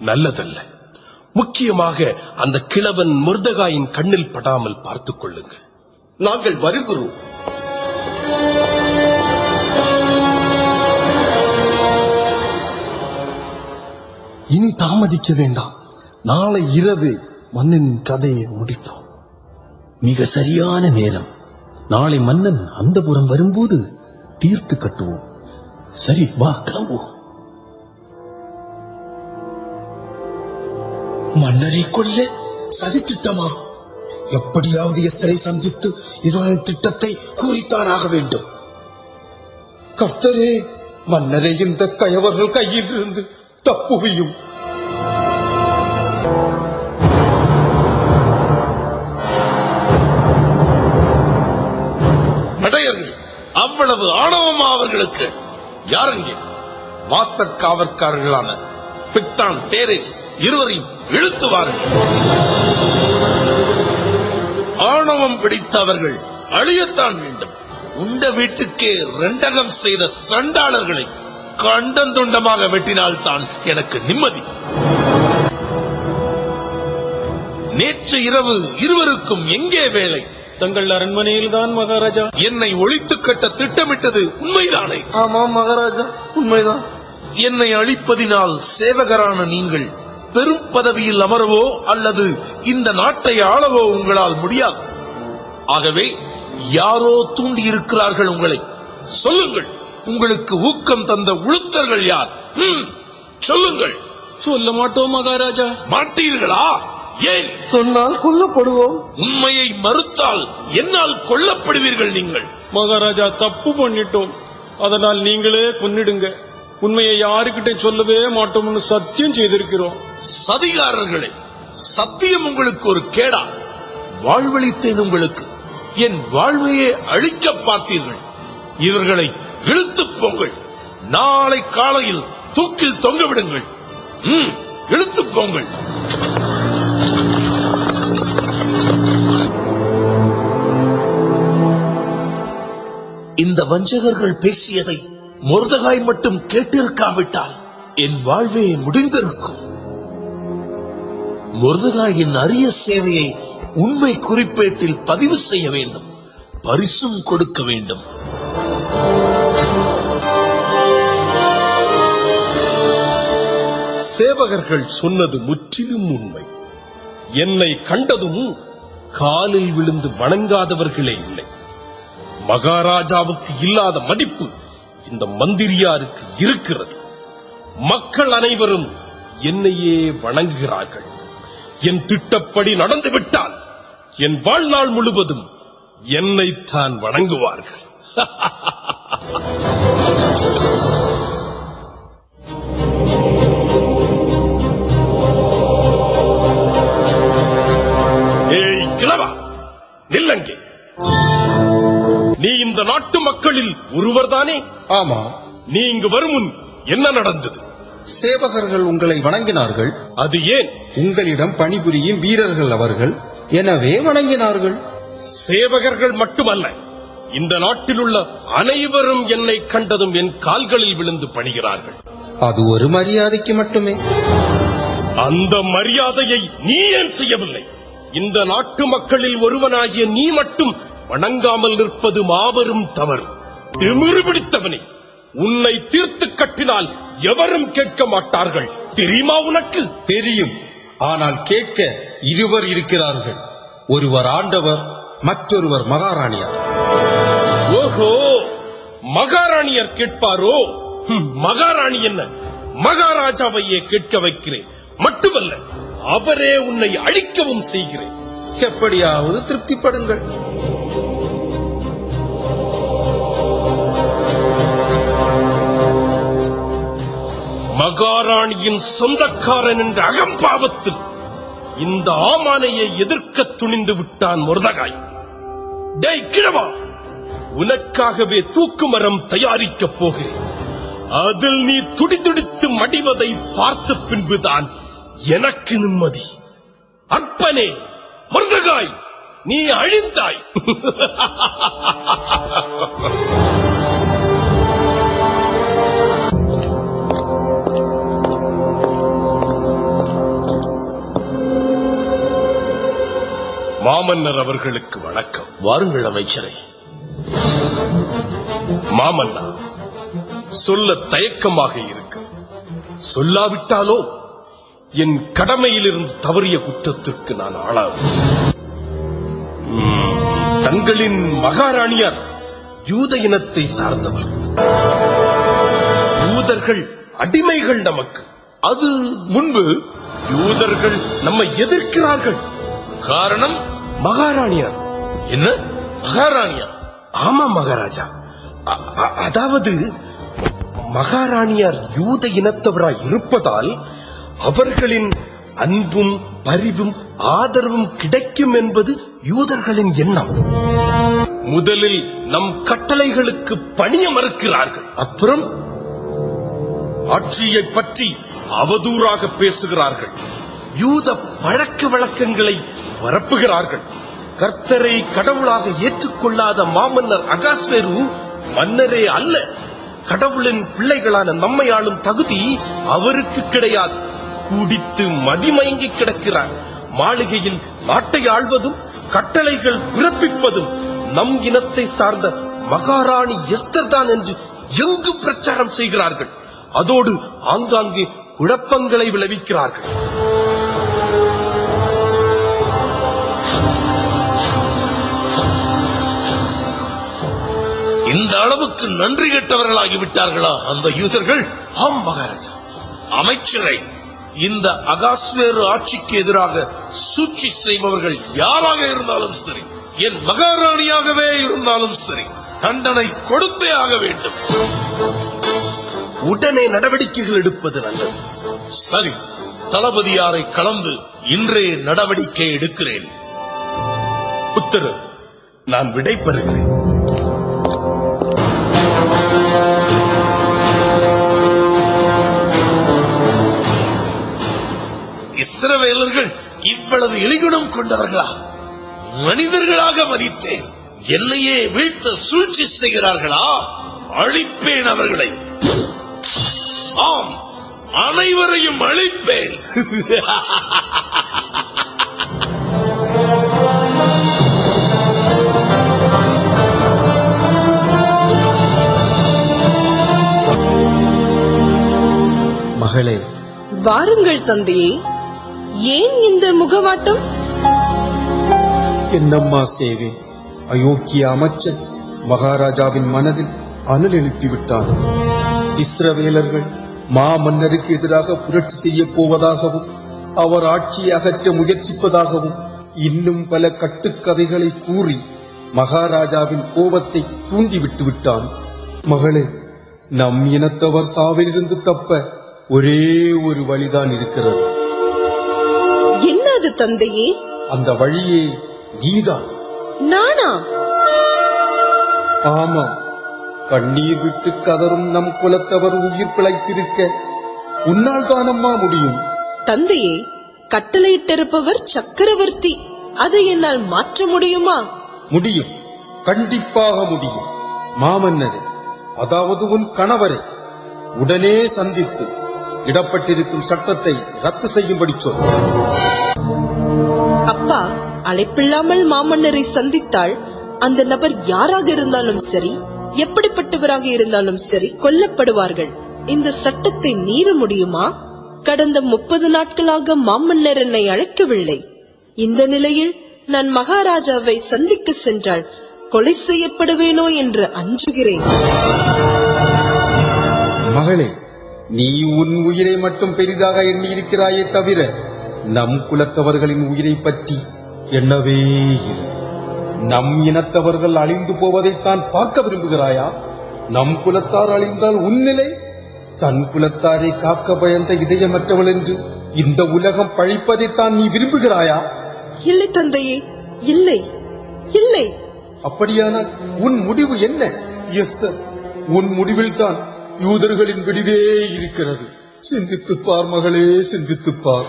நல்லதல்ல. முக்கியமாக அந்த கிழவன் மொர்தகாயின் கண்ணில் படாமல் பார்த்துக் கொள்ளுங்கள். நாங்கள் வருகிறோம். இனி தாமதிக்க வேண்டாம். நாளை இரவு மன்னன் கதையை முடிப்போம். மிக சரியான நேரம். நாளை மன்னன் அந்தபுரம் வரும்போது தீர்த்து கட்டுவோம். சரி, வா கிளம்புவோம். மன்னரை கொல்ல சதித்திட்டமா? எப்படியாவது எஸ்தரை சந்தித்து இவனின் திட்டத்தை கூறித்தான் ஆக வேண்டும். கர்த்தரே, மன்னரை இந்த கயவர்கள் கையில் இருந்து தப்புவியும். நடையர்கள், அவ்வளவு ஆணவமா அவர்களுக்கு? யாரெங்கே? வாசற்காவற்காரர்களான பிக்தான், தேரேஸ் இருவரையும் இழுத்து வாருங்கள். ஆணவம் பிடித்தவர்கள் அழியத்தான் வேண்டும். உண்ட வீட்டுக்கே ரெண்டகம் செய்த சண்டாளர்களை கண்டந்துண்டமாக வெட்டினால்தான் எனக்கு நிம்மதி. நேற்று இரவு இருவருக்கும் எங்கே வேலை? தங்கள் அரண்மனையில் தான் மகாராஜா. என்னை ஒழித்து கட்ட திட்டமிட்டது உண்மைதானே? ஆமாம் மகாராஜா, உண்மைதான். என்னை அழிப்பதினால் சேவகரான நீங்கள் பெரும் பதவியில் அமரவோ அல்லது இந்த நாட்டை ஆளவோ உங்களால் முடியாது. ஆகவே யாரோ தூண்டி இருக்கிறார்கள் உங்களை. சொல்லுங்கள், உங்களுக்கு ஊக்கம் தந்த உளுத்தர்கள் யார்? சொல்லுங்கள். சொல்ல மாட்டோம் மகாராஜா. மாட்டீர்களா? ஏன்? சொன்னால் கொல்லப்படுவோம். உண்மையை மறுத்தால் என்னால் கொல்லப்படுவீர்கள் நீங்கள். மகாராஜா, தப்பு பண்ணிட்டோம். அதனால் நீங்களே கொன்னிடுங்க. உண்மையை யாருக்கிட்ட சொல்லவே மாட்டோம்னு சத்தியம் செய்திருக்கிறோம். சதிகாரர்களே, சத்தியம் உங்களுக்கு ஒரு கேடா? வாழ்வளித்தேன் உங்களுக்கு. என் வாழ்வையே அழிக்க பார்த்தீர்கள். இவர்களை இழுத்துப் போங்கள். நாளை காலையில் தூக்கில் தொங்க விடுங்கள். இழுத்துப் போங்கள். இந்த வஞ்சகர்கள் பேசியதை மொர்தகாய் மட்டும் கேட்டிருக்காவிட்டால் என் வாழ்வே முடிந்திருக்கும். மொர்தகாயின் அரிய சேவையை உண்மை குறிப்பேட்டில் பதிவு செய்ய வேண்டும். பரிசும் கொடுக்க வேண்டும். சேவகர்கள் சொன்னது முற்றிலும் உண்மை. என்னை கண்டதும் காலில் விழுந்து வணங்காதவர்களே இல்லை. மகாராஜாவுக்கு இல்லாத மதிப்பு இந்த மந்திரியாருக்கு இருக்கிறது. மக்கள் அனைவரும் என்னையே வணங்குகிறார்கள். என் திட்டப்படி நடந்துவிட்டால் என் வாழ்நாள் முழுவதும் என்னைத்தான் வணங்குவார்கள். ஏய் கிழவா, நில்லங்கே. நீ இந்த நாட்டு மக்களில் ஒருவர்தானே? ஆமா. நீ இங்கு வரும் முன் என்ன நடந்தது? சேவகர்கள் உங்களை வணங்கினார்கள். அது ஏன்? உங்களிடம் பணிபுரியும் வீரர்கள் அவர்கள், எனவே வணங்கினார்கள். சேவகர்கள் மட்டுமல்ல, இந்த நாட்டில் உள்ள அனைவரும் என்னை கண்டதும் என் கால்களில் விழுந்து பணிகிறார்கள். அது ஒரு மரியாதைக்கு மட்டுமே. அந்த மரியாதையை நீ ஏன் செய்யவில்லை? இந்த நாட்டு மக்களில் ஒருவனாகிய நீ மட்டும் வணங்காமல் நிற்பது மாபெரும் தவறு. திமிரு பிடித்தவனே, உன்னை தீர்த்து கட்டினால் எவரும் கேட்க மாட்டார்கள், தெரியுமா உனக்கு? தெரியும். ஆனால் கேட்க இருவர் இருக்கிறார்கள். ஒருவர் ஆண்டவர், மற்றொருவர் மகாராணியார். ஓஹோ, மகாராணியர் கேட்பாரோ? மகாராணி என்ன, மகாராஜாவையே கேட்க வைக்கிறேன். மட்டுமல்ல, அவரே உன்னை அழிக்கவும் செய்கிறேன். எப்படியாவது திருப்திப்படுங்கள். மகாராணியின் சொந்தக்காரன் என்ற அகம்பாவத்தில் இந்த ஆமானையை எதிர்க்க துணிந்து விட்டான் மொர்தகாய். டேய் கிழவா, உனக்காகவே தூக்குமரம் தயாரிக்கப் போகிறேன். அதில் நீ துடிதுடித்து மடிவதை பார்த்த பின்புதான் எனக்கு நிம்மதி. அற்பனே மொர்தகாய், நீ அழிந்தாய். மாமன்னர் அவர்களுக்கு வணக்கம். வாருங்கள் அமைச்சரே. மாமன்னா, சொல்ல தயக்கமாக இருக்கு. சொல்லாவிட்டாலோ என் கடமையிலிருந்து தவறிய குற்றத்திற்கு நான் ஆளாவேன். தங்களின் மகாராணியார் யூத இனத்தை சார்ந்தவர். யூதர்கள் அடிமைகள் நமக்கு. அது முன்பு யூதர்கள் நம்மை எதிர்க்கிறார்கள். காரணம் மகாராணியார். என்ன மகாராணியார்? ஆமா மகாராஜா. அதாவது மகாராணியார் யூத இனத்தவராய் இருப்பதால் அவர்களின் அன்பும் பரிவும் ஆதரவும் கிடைக்கும் என்பது யூதர்களின் எண்ணம். முதலில் நம் கட்டளைகளுக்கு பணிய மறுக்கிறார்கள். அப்புறம் ஆட்சியை பற்றி அவதூறாக பேசுகிறார்கள். யூத பழக்க வழக்கங்களை பரப்புகிறார்கள். கர்த்தரை கடவுளாக ஏற்றுக்கொள்ளாத மாமன்னர் அகாஸ்வேரு மன்னரே அல்ல. கடவுளின் பிள்ளைகளான நம்மை ஆளும் தகுதி அவருக்கு கிடையாது. குடித்து மதிமயங்கி கிடக்கிறார். மாளிகையில் நாட்டை ஆள்வதும் கட்டளைகள் பிறப்பிப்பதும் நம் இனத்தை சார்ந்த மகாராணி எஸ்தர் தான் என்று எங்கு பிரச்சாரம் செய்கிறார்கள். அதோடு ஆங்காங்கே குழப்பங்களை விளைவிக்கிறார்கள். இந்த அளவுக்கு நன்றி கெட்டவர்களாகிவிட்டார்களா அந்த யூதர்கள்? ஆம் மகாராஜா. அமைச்சரை, இந்த அகாஸ்வேரு ஆட்சிக்கு எதிராக சூழ்ச்சி செய்பவர்கள் யாராக இருந்தாலும் சரி, என் மகாராணியாகவே இருந்தாலும் சரி, தண்டனை கொடுத்தே ஆக வேண்டும். உடனே நடவடிக்கைகள் எடுப்பது நல்லது. சரி, தளபதியாரை கலந்து இன்றே நடவடிக்கை எடுக்கிறேன். உத்தரவு. நான் விடை பெறுகிறேன். இஸ்ரவேலர்கள் இவ்வளவு இழிகுணம் கொண்டவர்களா? மனிதர்களாக மதித்தேன். என்னையே வீழ்த்த சூழ்ச்சி செய்கிறார்களா? அழிப்பேன் அவர்களை. ஆம், அனைவரையும் அழிப்பேன். மகளே, வாருங்கள் தந்தையே. ஏன் இந்த முகவாட்டம்? என்னம்மா சேவை? அயோக்கிய அமைச்சன் மகாராஜாவின் மனதில் அனல் எழுப்பிவிட்டான். இஸ்ரவேலர்கள் மாமன்னருக்கு எதிராக புரட்சி செய்ய போவதாகவும் அவர் ஆட்சியை அகற்ற முயற்சிப்பதாகவும் இன்னும் பல கட்டுக்கதைகளை கூறி மகாராஜாவின் கோபத்தை தூண்டிவிட்டு விட்டான். மகளே, நம் இனத்தவர் சாவிலிருந்து தப்ப ஒரே ஒரு வழிதான் இருக்கிறது. என்னது தந்தையே? அந்த வழியே நீதான். நானா? ஆமாம். கண்ணீர் விட்டு கதரும் நம் குலத்தவர் உயிர் பிழைத்திருக்க உன்னால் தானம்மா முடியும். தந்தையே, கட்டளையிட்டிருப்பவர் சக்கரவர்த்தி. அதை என்னால் மாற்ற முடியுமா? முடியும், கண்டிப்பாக முடியும். மாமன்னரே, அதாவது உன் கணவரே, உடனே சந்தித்து இடப்பட்டிருக்கும் சட்டத்தை ரத்து செய்யும்படி சொல். அப்பா, அழைப்பில்லாமல் மாமன்னரை சந்தித்தால் அந்த நபர் யாராக இருந்தாலும் சரி, எப்படிப்பட்டவராக இருந்தாலும் சரி கொல்லப்படுவார்கள். இந்த சட்டத்தை மீற முடியுமா? கடந்த 30 நாட்களாக மாமன்னர் என்னை அழைக்கவில்லை. இந்த நிலையில் நான் மகாராஜாவை சந்திக்க சென்றால் கொலை செய்யப்படுவேனோ என்று அஞ்சுகிறேன். மகளே, நீ உன் உயிரை மட்டும் பெரிதாக எண்ணியிருக்கிறாயே தவிர நம் குலத்தவர்களின் உயிரை பற்றி எண்ணவே இல்லை. நம் இனத்தவர்கள் அழிந்து போவதைத்தான் பார்க்க விரும்புகிறாயா? நம் குலத்தார் அழிந்தால் உன் நிலை? தன் குலத்தாரை காக்க பயந்த இதயமற்றவள் என்று இந்த உலகம் பழிப்பதைத்தான் நீ விரும்புகிறாயா? இல்லை தந்தையே, இல்லை இல்லை. அப்படியானால் உன் முடிவு என்ன எஸ்தர்? உன் முடிவில்தான் யூதர்களின் விடிவே இருக்கிறது. சிந்தித்துப் பார் மகளே, சிந்தித்துப் பார்.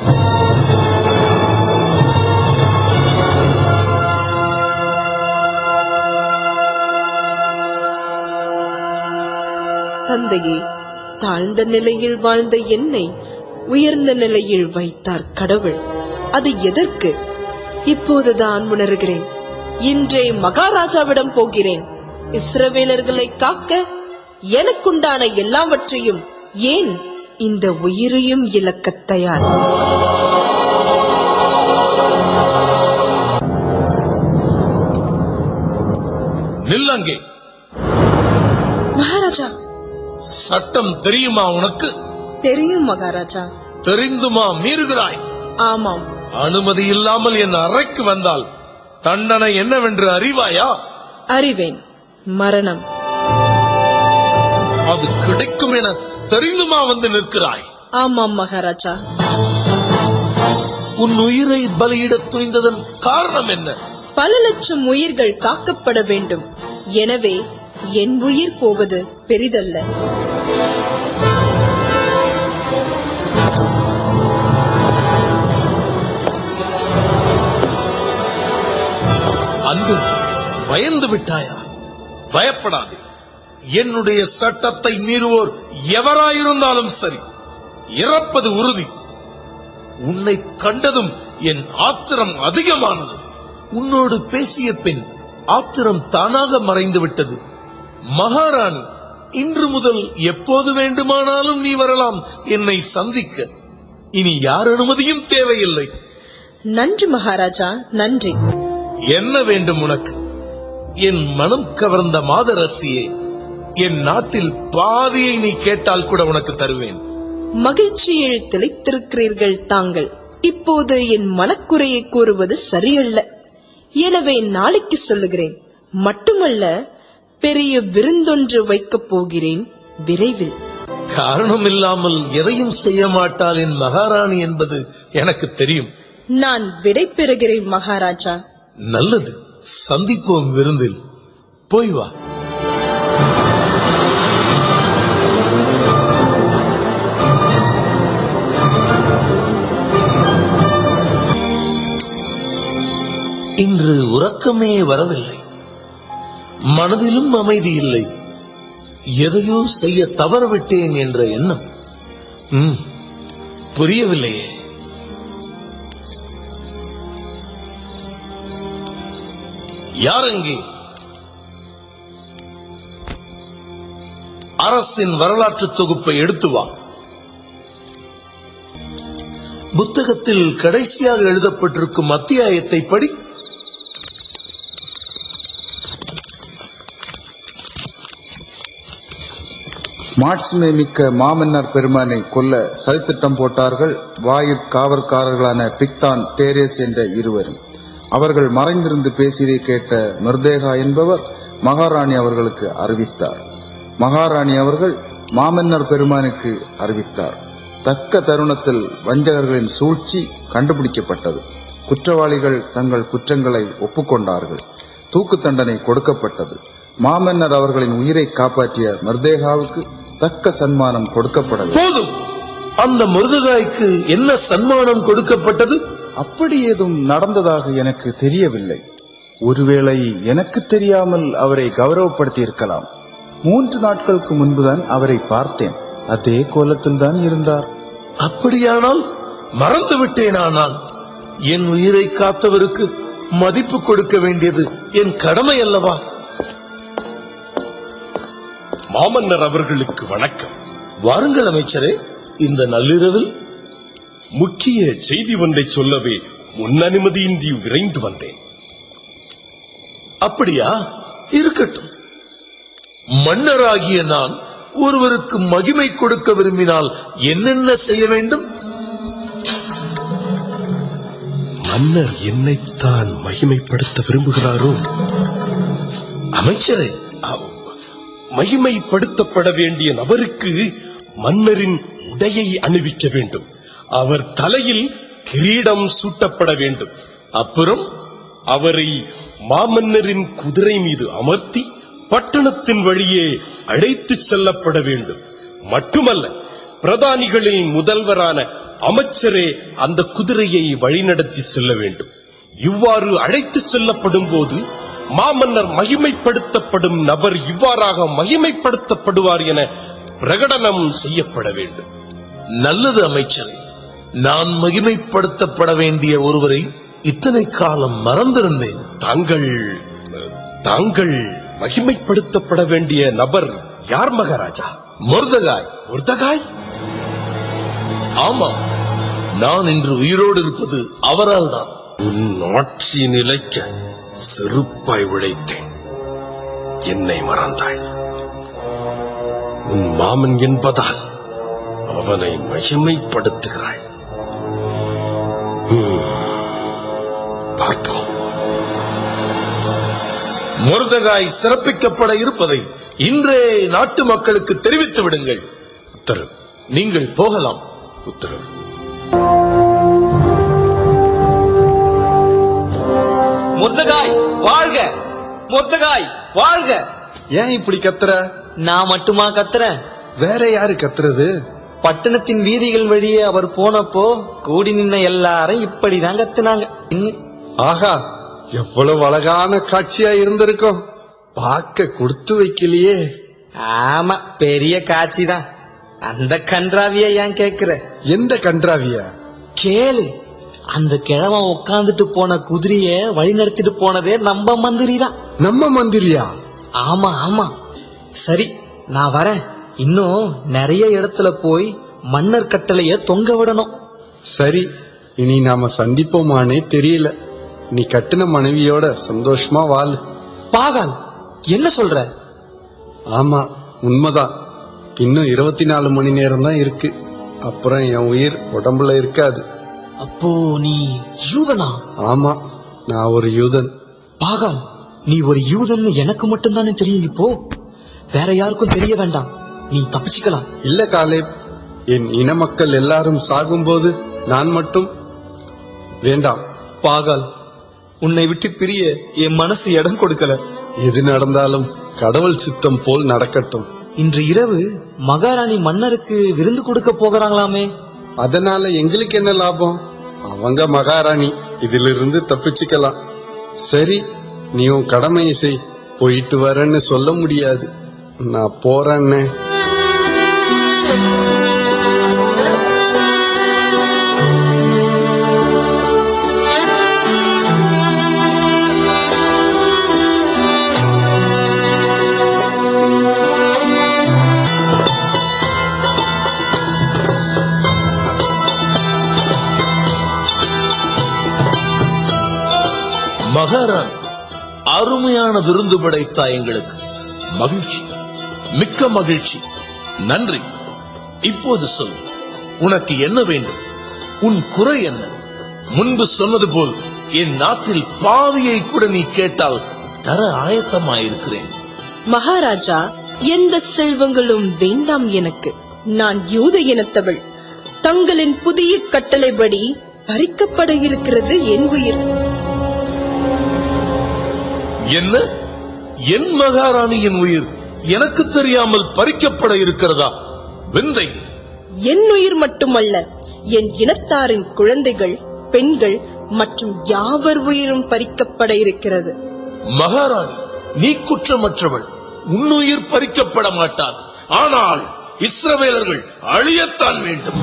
தந்தையே, தாழ்ந்த நிலையில் வாழ்ந்த என்னை உயர்ந்த நிலையில் வைத்தார் கடவுள். அது எதற்கு? இப்போதுதான் உணர்கிறேன். இன்றே மகாராஜாவிடம் போகிறேன். இஸ்ரவேலர்களை காக்க எனக்குண்டான எல்லாவற்றையும், ஏன் இந்த உயிரையும் இழக்க தயார். நில்லங்கே. மகாராஜா. சட்டம் தெரியுமா உனக்கு? தெரியும் மகாராஜா. தெரிந்துமா மீறுகிறாய்? ஆமாம். அனுமதி இல்லாமல் என் அறைக்கு வந்தால் தண்டனை என்னவென்று அறிவாயா? அறிவேன். மரணம். அது கிடைக்கும் என தெரிந்துமா வந்து நிற்கிறாய்? ஆமாம் மகாராஜா. உன் உயிரை பலியிட துணிந்ததன் காரணம் என்ன? பல லட்சம் உயிர்கள் காக்கப்பட வேண்டும். எனவே என் உயிர் போவது பெரிதல்ல. அன்பு, பயந்து விட்டாயா? பயப்படாதே. என்னுடைய சட்டத்தை மீறுவோர் எவராயிருந்தாலும் சரி, இறப்பது உறுதி. உன்னை கண்டதும் என் ஆத்திரம் அதிகமானது. உன்னோடு பேசிய பின் ஆத்திரம் தானாக மறைந்து விட்டது. மகாராணி, இன்று முதல் எப்போது வேண்டுமானாலும் நீ வரலாம் என்னை சந்திக்க. இனி யார் அனுமதியும் தேவையில்லை. நன்றி மகாராஜா, நன்றி. என்ன வேண்டும் உனக்கு? என் மனம் கவர்ந்த மாதரசியே, என் நாட்டில் பாதியை நீ கேட்டால் கூட உனக்கு தருவேன். மகிழ்ச்சியில் திளைத்திருக்கிறீர்கள் தாங்கள். இப்போது என் மனக்குறையை கூறுவது சரியல்ல. எனவே நாளைக்கு சொல்லுகிறேன். மட்டுமல்ல, பெரிய விருந்தொன்று வைக்கப் போகிறேன் விரைவில். காரணம் இல்லாமல் எதையும் செய்ய மாட்டாள் என் மகாராணி என்பது எனக்கு தெரியும். நான் விடை பெறுகிறேன் மகாராஜா. நல்லது, சந்திப்போம் விருந்தில். போய் வா. இன்று உறக்கமே வரவில்லை. மனதிலும் அமைதி இல்லை. எதையோ செய்ய தவறவிட்டேன் என்ற எண்ணம் புரியவில்லையே. யாரெங்கே? அரசின் வரலாற்று தொகுப்பை எடுத்து வா. புத்தகத்தில் கடைசியாக எழுதப்பட்டிருக்கும் அத்தியாயத்தை படி. மாட்சிமை மிக்க மாமன்னர் பெருமானை கொல்ல சதித்திட்டம் போட்டார்கள் வாயிற் காவற்காரர்களான பிக்தான், தேரேஸ் என்ற இருவரும். அவர்கள் மறைந்திருந்து பேசியதை கேட்ட மிர்தேகா என்பவர் மகாராணி அவர்களுக்கு அறிவித்தார். மகாராணி அவர்கள் மாமன்னர் பெருமானுக்கு அறிவித்தார். தக்க தருணத்தில் வஞ்சகர்களின் சூழ்ச்சி கண்டுபிடிக்கப்பட்டது. குற்றவாளிகள் தங்கள் குற்றங்களை ஒப்புக்கொண்டார்கள். தூக்கு தண்டனை கொடுக்கப்பட்டது. மாமன்னர் அவர்களின் உயிரை காப்பாற்றிய மிர்தேகாவுக்கு தக்க சன்மானம் கொடுக்கப்படவில்லை. போதும். அந்த மிருதகாய்க்கு என்ன சன்மானம் கொடுக்கப்பட்டது? அப்படி ஏதும் நடந்ததாக எனக்கு தெரியவில்லை. ஒருவேளை எனக்கு தெரியாமல் அவரை கௌரவப்படுத்தி இருக்கலாம். 3 நாட்களுக்கு முன்புதான் அவரை பார்த்தேன். அதே கோலத்தில் தான் இருந்தார். அப்படியானால் மறந்து விட்டேனானால் என் உயிரை காத்தவருக்கு மதிப்பு கொடுக்க வேண்டியது என் கடமை அல்லவா? மாமன்னர் அவர்களுக்கு வணக்கம். வாருங்கள் அமைச்சரே. இந்த நள்ளிரவில் முக்கிய செய்தி ஒன்றை சொல்லவே முன்னனுமதியின்றி விரைந்து வந்தேன். அப்படியா? இருக்கட்டும். மன்னராகிய நான் ஒருவருக்கு மகிமை கொடுக்க விரும்பினால் என்னென்ன செய்ய வேண்டும்? மன்னர் என்னைத்தான் மகிமைப்படுத்த விரும்புகிறாரோ? அமைச்சரே, மகிமைப்படுத்தப்பட வேண்டிய நபருக்கு மன்னரின் உடையை அணிவிக்க வேண்டும். அவர் தலையில் கிரீடம் சூட்டப்பட வேண்டும். அப்புறம் அவரை மாமன்னரின் குதிரை மீது அமர்த்தி பட்டணத்தின் வழியே அழைத்துச் செல்லப்பட வேண்டும். மட்டுமல்ல, பிரதானிகளின் முதல்வரான அமைச்சரே அந்த குதிரையை வழிநடத்தி செல்ல வேண்டும். இவ்வாறு அழைத்து செல்லப்படும் போது மாமன்னர் மகிமைப்படுத்தப்படும் நபர் இவ்வாறாக மகிமைப்படுத்தப்படுவார் என பிரகடனம் செய்யப்பட வேண்டும். நல்லது அமைச்சரே. நான் மகிமைப்படுத்தப்பட வேண்டிய ஒருவரை இத்தனை காலம் மறந்திருந்தேன். தாங்கள் மகிமைப்படுத்தப்பட வேண்டிய நபர் யார் மகாராஜா? மொர்தகாய். ஆமாம், நான் இன்று உயிரோடு இருப்பது அவரால் தான். உன் ஆட்சி நிலைக்க செருப்பாய் உழைத்தேன். என்னை மறந்தாய். உன் மாமன் என்பதால் அவனை மகிமைப்படுத்துகிறாய். பார்ப்போம். மொர்தகாய் சிறப்பிக்கப்பட இருப்பதை இன்றே நாட்டு மக்களுக்கு தெரிவித்து விடுங்கள். உத்தரவு. நீங்கள் போகலாம். உத்தரவு. மொர்தகாய் வாழ்க! மொர்தகாய் வாழ்க! ஏன் இப்படி கத்துற? நான் மட்டுமா கத்துறேன்? வேற யாரு கத்துறது? பட்டணத்தின் வீதிகள் வழியே அவர் போனப்போ கூடி நின்ன எல்லாரும் இப்படிதான் கத்துனாங்க. ஆஹா, எவ்வளவு அழகான காட்சியா இருந்திருக்கும். பார்க்க கொடுத்து வைக்கலையே. ஆமா, பெரிய காட்சி தான். அந்த கன்றாவிய ஏன் கேக்குற? எந்த கன்றாவியா? கேளு. அந்த கிழவன் உட்கார்ந்துட்டு போன குதிரைய வழி நடத்திட்டு போனதே நம்ம மந்திரி தான். நம்ம மந்திரியா? ஆமா ஆமா. சரி, நான் வரேன். இன்னும் நிறைய இடத்துல போய் மன்னர் கட்டளைய தொங்க விடணும். சரி, இனி நாம சந்திப்போமானே தெரியல. நீ கட்டின மனைவியோட சந்தோஷமா வாழு. பாகால், என்ன சொல்ற? ஆமா, உண்மைதான். இன்னும் 24 மணி நேரம் தான் இருக்கு. அப்புறம் என் உயிர் உடம்புல இருக்காது. அப்போ நீ யூதனா? ஆமா, நான் ஒரு யூதன். பாகால், நீ ஒரு யூதன் எனக்கு மட்டும்தானே தெரியும். இப்போ வேற யாருக்கும் தெரிய வேண்டாம். நீ தப்பிச்சுக்கலாம். இல்ல காலேப், என் இன மக்கள் எல்லாரும் சாகும்போது நான் மட்டும் வேண்டாம். பாகால், உன்னை விட்டு பிரிய என் மனசு இடம் கொடுக்கல. எது நடந்தாலும் கடவுள் சித்தம் போல் நடக்கட்டும். இன்று இரவு மகாராணி மன்னருக்கு விருந்து கொடுக்க போகிறாங்களாமே. அதனால எங்களுக்கு என்ன லாபம்? அவங்க மகாராணி, இதிலிருந்து தப்பிச்சுக்கலாம். சரி, நீ உன் கடமையை செய். போயிட்டு வரேன்னு சொல்ல முடியாது. நான் போறேன்னு. மகாராணி, அருமையான விருந்து படைத்தா எங்களுக்கு. மகிழ்ச்சி, மிக்க மகிழ்ச்சி. நன்றி. இப்போது சொல், உனக்கு என்ன வேண்டும்? உன் குறை என்ன? முன்பு சொன்னது போல் என் நாட்டில் பாதியை கூட நீ கேட்டால் தர ஆயத்தமாயிருக்கிறேன். மகாராஜா, எந்த செல்வங்களும் வேண்டாம் எனக்கு. நான் யூத இனத்தவள். தங்களின் புதிய கட்டளைப்படி பறிக்கப்பட இருக்கிறது என் உயிர். என்ன? என் மகாராணியின் உயிர் எனக்கு தெரியாமல் பறிக்கப்பட இருக்கிறதா? விந்தை! என் உயிர் மட்டுமல்ல, என் இனத்தாரின் குழந்தைகள், பெண்கள் மற்றும் யாவர் உயிரும் பறிக்கப்பட இருக்கிறது. மகாராணி, நீ குற்றமற்றவள். உன்னுயிர் பறிக்கப்பட மாட்டாது. ஆனால் இஸ்ரவேலர்கள் அழியத்தான் வேண்டும்.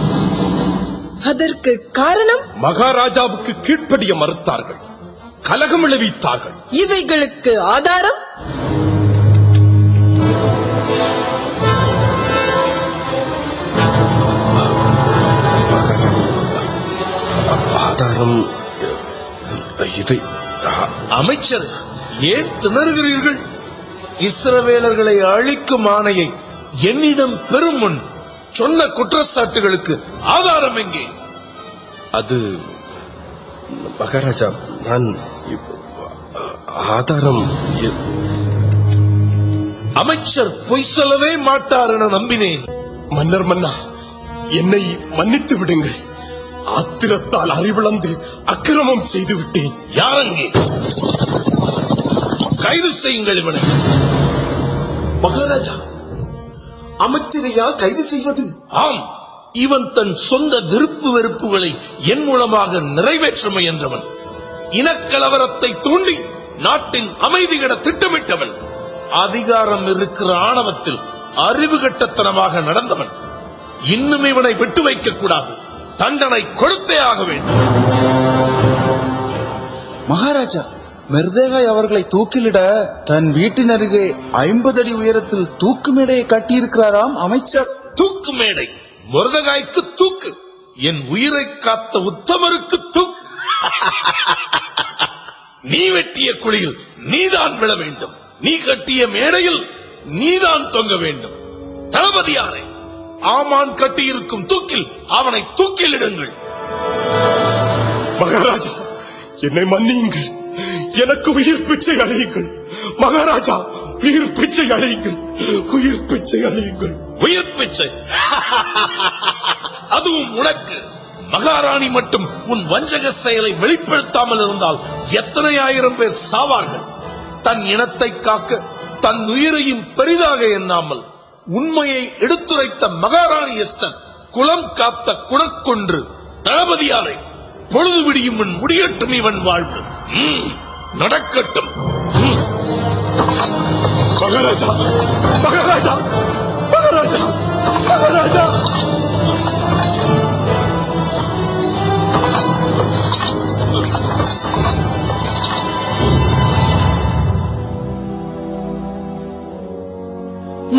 அதற்கு காரணம்? மகாராஜாவுக்கு கீழ்ப்படிய மறுத்தார்கள், கலகம் விளைவித்தார்கள். இவைகளுக்கு ஆதாரம்? ஆதாரம் இவை. அமைச்சர், ஏன் திணறுகிறீர்கள்? இஸ்ரவேலர்களை அழிக்கும் ஆணையை என்னிடம் பெறும் முன் சொன்ன குற்றச்சாட்டுகளுக்கு ஆதாரம் எங்கே? அது மகாராஜா, நான் ஆதாரம். அமைச்சர் பொய் சொல்லவே மாட்டார் என நம்பினேன். மன்னர் மன்னா, என்னை மன்னித்து விடுங்கள். ஆத்திரத்தால் அறிவிழந்து அக்கிரமம் செய்து விட்டேன். யாரங்கே? கைது செய்யுங்கள் இவனை. மகாராஜா, அமைச்சரையா கைது செய்வது? ஆம், இவன் தன் சொந்த விருப்பு வெறுப்புகளை என் மூலமாக நிறைவேற்ற முயன்றவன். இனக்கலவரத்தை தூண்டி நாட்டின் அமைதி கெட திட்டமிட்டவன். அதிகாரம் இருக்கிற ஆணவத்தில் அறிவு கட்டத்தனமாக நடந்தவன். இன்னும் இவனை விட்டு வைக்க கூடாது. தண்டனை கொடுத்தே ஆக வேண்டும். மகாராஜா, மெர்தேகாய் அவர்களை தூக்கிலிட தன் வீட்டின் அருகே 50 அடி உயரத்தில் தூக்கு மேடையை கட்டியிருக்கிறாராம் அமைச்சர். தூக்கு மேடை? மொர்தெகாய்க்கு தூக்கு? என் உயிரை காத்த உத்தமருக்கு தூக்கு? நீ வெட்டிய குழியில் நீதான் விழ வேண்டும். நீ கட்டிய மேடையில் நீதான் தொங்க வேண்டும். தளபதியாரே, ஆமான் கட்டியிருக்கும் தூக்கில் அவனை தூக்கிலிடுங்கள். மகாராஜா, என்னை மன்னியுங்கள். எனக்கு உயிர் பிச்சை அழையுங்கள். மகாராஜா, உயிர் பிச்சை அழையுங்கள். உயிர் பிச்சை அழையுங்கள். உயிர் பிச்சை? அதுவும் உனக்கு? மகாராணி மட்டும் உன் வஞ்சக செயலை வெளிப்படுத்தாமல் இருந்தால் எத்தனை ஆயிரம் பேர் சாவார்கள். தன் இனத்தை காக்க தன் உயிரையும் பெரிதாக எண்ணாமல் உண்மையை எடுத்துரைத்த மகாராணி எஸ்தர் குலம் காத்த குணக்கொன்று. தளபதியாரை, பொழுது விடியும் முன் முடியட்டும் இவன் வாழ்வு. நடக்கட்டும். மகாராஜா, மகாராஜா, மகாராஜா, மகாராஜா.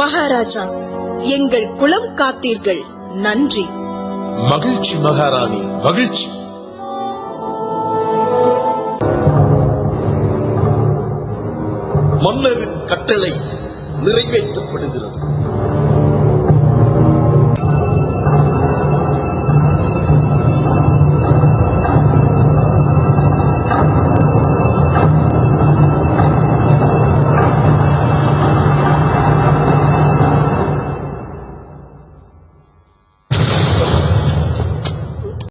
மகாராஜா, எங்கள் குலம் காத்தீர்கள், நன்றி. மகிழ்ச்சி மகாராணி, மகிழ்ச்சி. மன்னரின் கட்டளை நிறைவேற்றப்படுகிறது.